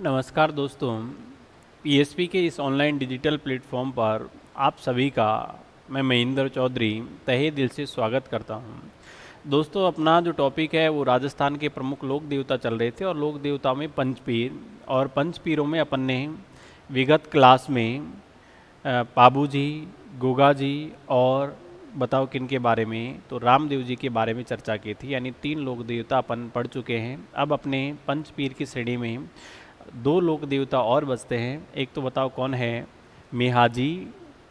नमस्कार दोस्तों। पीएसपी के इस ऑनलाइन डिजिटल प्लेटफॉर्म पर आप सभी का मैं महेंद्र चौधरी तहे दिल से स्वागत करता हूं। दोस्तों, अपना जो टॉपिक है वो राजस्थान के प्रमुख लोक देवता चल रहे थे और लोक देवता में पंचपीर, और पंचपीरों में अपन ने विगत क्लास में पाबू जी, गोगा जी और बताओ किन के बारे में, तो रामदेव जी के बारे में चर्चा की थी। यानी 3 लोक देवता अपन पढ़ चुके हैं। अब अपने पंचपीर की श्रेणी में 2 लोक देवता और बचते हैं। एक तो बताओ कौन है? मेहाजी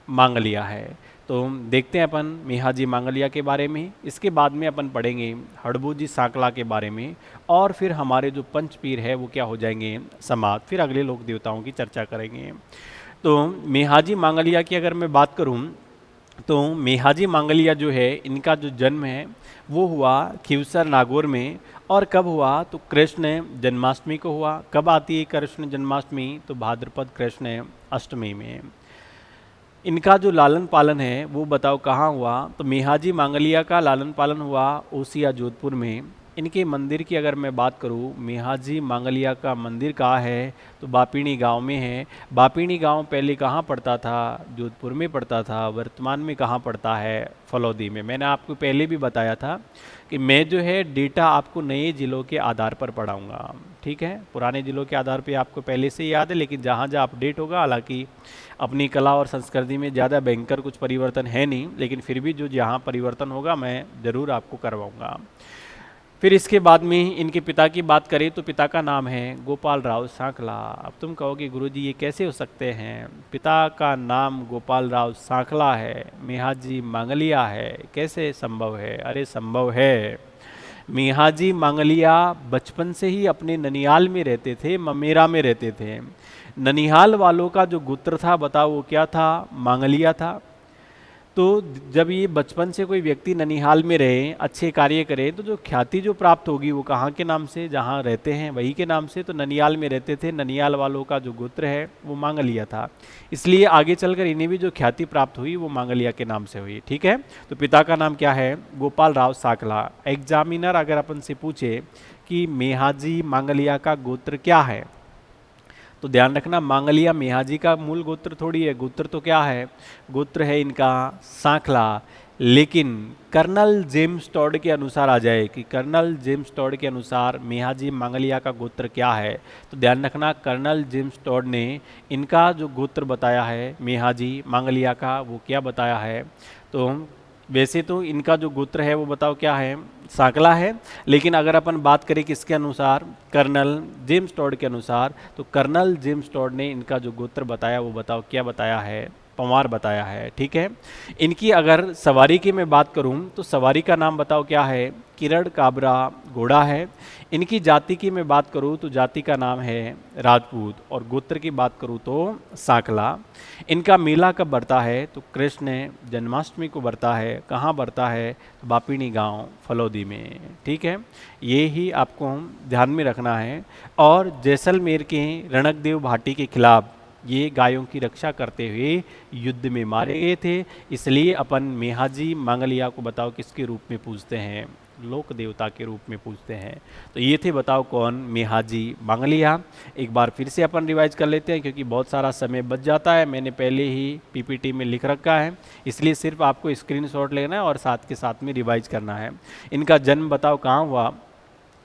मांगलिया है। तो देखते हैं अपन मेहाजी मांगलिया के बारे में। इसके बाद में अपन पढ़ेंगे हड़बू सांकला के बारे में, और फिर हमारे जो पंचपीर है वो क्या हो जाएंगे? समाप्त। फिर अगले लोक देवताओं की चर्चा करेंगे। तो मेहाजी मांगलिया की अगर मैं बात करूं, तो मेहाजी मांगलिया जो है, इनका जो जन्म है वो हुआ खिवसर नागौर में। और कब हुआ? तो कृष्ण जन्माष्टमी को हुआ। कब आती है कृष्ण जन्माष्टमी? तो भाद्रपद कृष्ण अष्टमी में। इनका जो लालन पालन है वो बताओ कहाँ हुआ? तो मेहाजी मांगलिया का लालन पालन हुआ ओसिया जोधपुर में। इनके मंदिर की अगर मैं बात करूँ, मेहाजी मांगलिया का मंदिर कहाँ है? तो बापिणी गांव में है। बापिणी गांव पहले कहाँ पड़ता था? जोधपुर में पड़ता था। वर्तमान में कहाँ पड़ता है? फलौदी में। मैंने आपको पहले भी बताया था कि मैं जो है डेटा आपको नए ज़िलों के आधार पर पढ़ाऊँगा। ठीक है, पुराने ज़िलों के आधार पे आपको पहले से याद है, लेकिन जहाँ जहाँ अपडेट होगा, हालांकि अपनी कला और संस्कृति में ज़्यादा भयंकर कुछ परिवर्तन है नहीं, लेकिन फिर भी जो जहाँ परिवर्तन होगा मैं ज़रूर आपको करवाऊँगा। फिर इसके बाद में इनके पिता की बात करें तो पिता का नाम है गोपाल राव सांखला। अब तुम कहोगे गुरुजी ये कैसे हो सकते हैं? पिता का नाम गोपाल राव सांखला है, मेहाजी मांगलिया है, कैसे संभव है? अरे संभव है। मेहाजी मांगलिया बचपन से ही अपने ननिहाल में रहते थे, ममेरा में रहते थे। ननिहाल वालों का जो गोत्र था बताओ वो क्या था? मांगलिया था। तो जब ये बचपन से कोई व्यक्ति ननिहाल में रहे, अच्छे कार्य करे, तो जो ख्याति जो प्राप्त होगी वो कहाँ के नाम से? जहाँ रहते हैं वही के नाम से। तो ननिहाल में रहते थे, ननिहाल वालों का जो गोत्र है वो मांगलिया था, इसलिए आगे चलकर इन्हें भी जो ख्याति प्राप्त हुई वो मांगलिया के नाम से हुई। ठीक है, तो पिता का नाम क्या है? गोपाल राव सांकला। एग्जामिनर अगर अपन से पूछे कि मेहाजी मांगलिया का गोत्र क्या है, तो ध्यान रखना मांगलिया मेहाजी का मूल गोत्र थोड़ी है। गोत्र तो क्या है? गोत्र है इनका सांखला। लेकिन कर्नल जेम्स टॉड के अनुसार आ जाए कि कर्नल जेम्स टॉड के अनुसार मेहाजी मांगलिया का गोत्र क्या है, तो ध्यान रखना कर्नल जेम्स टॉड ने इनका जो गोत्र बताया है मेहाजी मांगलिया का, वो क्या बताया है? तो वैसे तो इनका जो गोत्र है वो बताओ क्या है? सांकला है। लेकिन अगर अपन बात करें किसके अनुसार? कर्नल जेम्स टॉड के अनुसार, तो कर्नल जेम्स टॉड ने इनका जो गोत्र बताया वो बताओ क्या बताया है? पंवार बताया है। ठीक है, इनकी अगर सवारी की मैं बात करूं, तो सवारी का नाम बताओ क्या है? किरण काबरा घोड़ा है। इनकी जाति की मैं बात करूं तो जाति का नाम है राजपूत, और गोत्र की बात करूं तो सांकला। इनका मेला कब बढ़ता है? तो कृष्ण जन्माष्टमी को बढ़ता है। कहाँ बढ़ता है? तो बापिणी गांव फलौदी में। ठीक है, ये ही आपको ध्यान में रखना है। और जैसलमेर के रणकदेव भाटी के खिलाफ ये गायों की रक्षा करते हुए युद्ध में मारे गए थे, इसलिए अपन मेहाजी मांगलिया को बताओ किसके रूप में पूजते हैं? लोक देवता के रूप में पूजते हैं। तो ये थे बताओ कौन? मेहाजी मांगलिया। एक बार फिर से अपन रिवाइज कर लेते हैं, क्योंकि बहुत सारा समय बच जाता है। मैंने पहले ही पीपीटी में लिख रखा है, इसलिए सिर्फ आपको स्क्रीनशॉट लेना है और साथ के साथ में रिवाइज करना है। इनका जन्म बताओ कहाँ हुआ?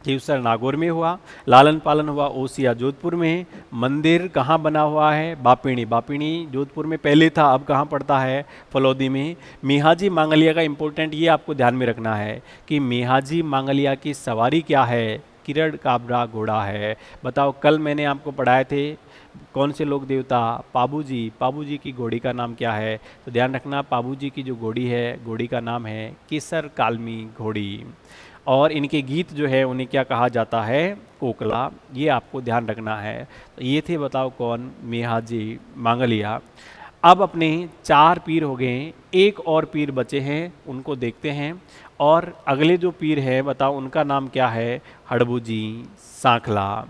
खिवसर नागौर में हुआ। लालन पालन हुआ ओसिया जोधपुर में। मंदिर कहाँ बना हुआ है? बापिणी। बापिणी जोधपुर में पहले था, अब कहाँ पड़ता है? फलौदी में। मेहाजी मांगलिया का इंपॉर्टेंट ये आपको ध्यान में रखना है कि मेहाजी मांगलिया की सवारी क्या है? किरण काबरा घोड़ा है। बताओ कल मैंने आपको पढ़ाए थे कौन से लोक देवता? पाबूजी। पाबूजी की घोड़ी का नाम क्या है? तो ध्यान रखना पाबूजी की जो घोड़ी है, घोड़ी का नाम है केसर कालमी घोड़ी। और इनके गीत जो है उन्हें क्या कहा जाता है? कोकला। ये आपको ध्यान रखना है। तो ये थे बताओ कौन? मेहाजी मांगलिया। अब अपने 4 पीर हो गए, एक और पीर बचे हैं, उनको देखते हैं। और अगले जो पीर है बताओ उनका नाम क्या है? हड़बूजी सांखला।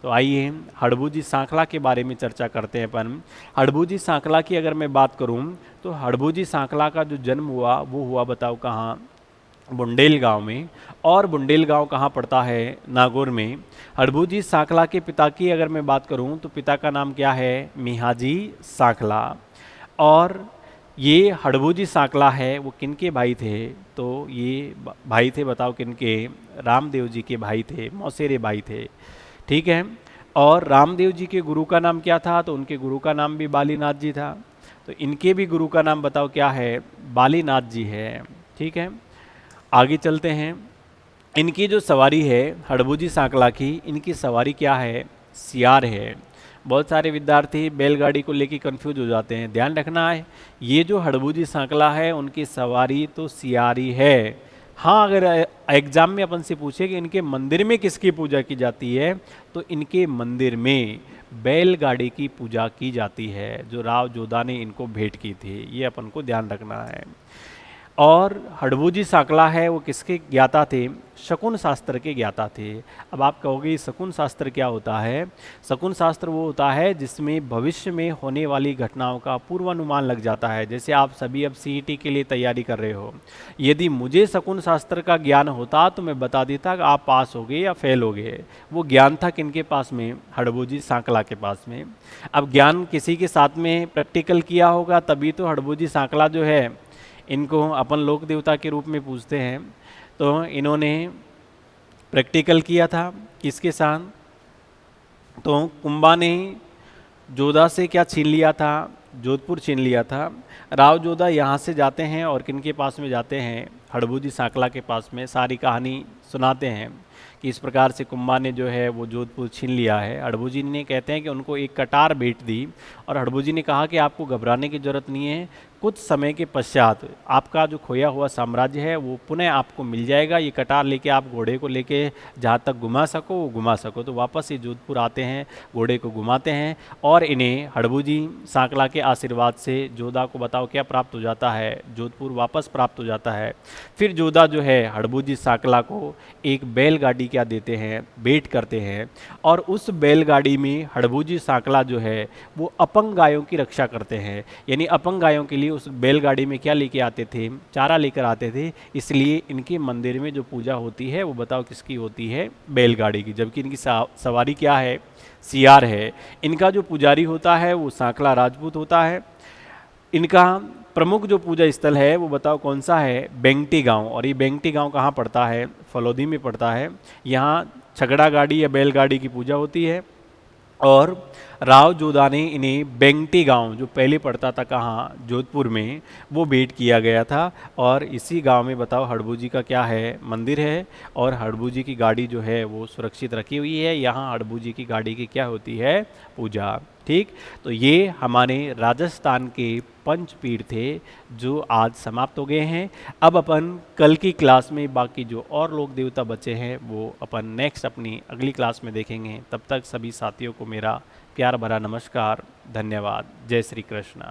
तो आइए हड़बूजी सांखला के बारे में चर्चा करते हैं अपन। हड़बूजी सांखला की अगर मैं बात करूं, तो हड़बूजी सांखला का जो जन्म हुआ वो हुआ बताओ कहाँ? बुंडेल गांव में। और बुंडेल गांव कहाँ पड़ता है? नागौर में। हड़बूजी सांकला के पिता की अगर मैं बात करूं तो पिता का नाम क्या है? मिहाजी सांकला। और ये हड़बूजी सांकला है वो किनके भाई थे? तो ये भाई थे, बताओ किनके? रामदेव जी के भाई थे, मौसेरे भाई थे। ठीक है। और रामदेव जी के गुरु का नाम क्या था? तो उनके गुरु का नाम भी बालीनाथ जी था। तो इनके भी गुरु का नाम बताओ क्या है? बालीनाथ जी है। ठीक है, आगे चलते हैं। इनकी जो सवारी है हड़बूजी सांकला की, इनकी सवारी क्या है? सियार है। बहुत सारे विद्यार्थी बैलगाड़ी को लेकर कंफ्यूज हो जाते हैं, ध्यान रखना है ये जो हड़बूजी सांकला है उनकी सवारी तो सियारी है। हाँ, अगर एग्जाम में अपन से पूछे कि इनके मंदिर में किसकी पूजा की जाती है, तो इनके मंदिर में बैलगाड़ी की पूजा की जाती है, जो राव जोधा ने इनको भेंट की थी, ये अपन को ध्यान रखना है। और हड़बूजी सांकला है वो किसके ज्ञाता थे? शकुन शास्त्र के ज्ञाता थे। अब आप कहोगे शकुन शास्त्र क्या होता है? शकुन शास्त्र वो होता है जिसमें भविष्य में होने वाली घटनाओं का पूर्वानुमान लग जाता है। जैसे आप सभी अब सीईटी के लिए तैयारी कर रहे हो, यदि मुझे शकुन शास्त्र का ज्ञान होता तो मैं बता देता कि आप पास हो गए या फेल हो गए। वो ज्ञान था किनके पास में? हड़बूजी सांकला के पास में। अब ज्ञान किसी के साथ में प्रैक्टिकल किया होगा तभी तो हड़बूजी सांकला जो है इनको अपन लोक देवता के रूप में पूजते हैं। तो इन्होंने प्रैक्टिकल किया था किसके साथ? तो कुंभा ने जोधा से क्या छीन लिया था? जोधपुर छीन लिया था। राव जोधा यहाँ से जाते हैं और किनके पास में जाते हैं? हड़बूजी सांकला के पास में। सारी कहानी सुनाते हैं कि इस प्रकार से कुंभा ने जो है वो जोधपुर छीन लिया है। हड़बूजी ने कहते हैं कि उनको एक कटार भेंट दी और हड़बूजी ने कहा कि आपको घबराने की जरूरत नहीं है, कुछ समय के पश्चात आपका जो खोया हुआ साम्राज्य है वो पुनः आपको मिल जाएगा। ये कटार लेके आप घोड़े को लेके जहाँ तक घुमा सको वो घुमा सको। तो वापस ये जोधपुर आते हैं, घोड़े को घुमाते हैं और इन्हें हड़बूजी सांकला के आशीर्वाद से जोधा को बताओ क्या प्राप्त हो जाता है? जोधपुर वापस प्राप्त हो जाता है। फिर जोधा जो है हड़बूजी सांकला को एक बैलगाड़ी क्या देते हैं? भेंट करते हैं। और उस बैलगाड़ी में हड़बूजी सांकला जो है वो अपंग गायों की रक्षा करते हैं। यानी अपंग गायों के लिए उस बैलगाड़ी में क्या लेके आते थे? चारा लेकर आते थे। इसलिए इनके मंदिर में जो पूजा होती है वो बताओ किसकी होती है? बैलगाड़ी की। जबकि इनकी सवारी क्या है? सियार है। इनका जो पुजारी होता है वो सांकला राजपूत होता है। इनका प्रमुख जो पूजा स्थल है वो बताओ कौन सा है? बेंगटी गांव। और ये बेंगटी गांव कहाँ पड़ता है? फलोदी में पड़ता है। यहाँ छगड़ा गाड़ी या बैलगाड़ी की पूजा होती है। और राव जोधा ने इन्हें बेंगटी गांव जो पहले पड़ता था कहाँ? जोधपुर में, वो भेंट किया गया था। और इसी गांव में बताओ हड़बूजी का क्या है? मंदिर है। और हड़बूजी की गाड़ी जो है वो सुरक्षित रखी हुई है। यहाँ हड़बूजी की गाड़ी की क्या होती है? पूजा। ठीक, तो ये हमारे राजस्थान के पंचपीठ थे जो आज समाप्त हो गए हैं। अब अपन कल की क्लास में बाकी जो और लोक देवता बचे हैं वो अपन नेक्स्ट अपनी अगली क्लास में देखेंगे। तब तक सभी साथियों को मेरा प्यार भरा नमस्कार, धन्यवाद, जय श्री कृष्ण।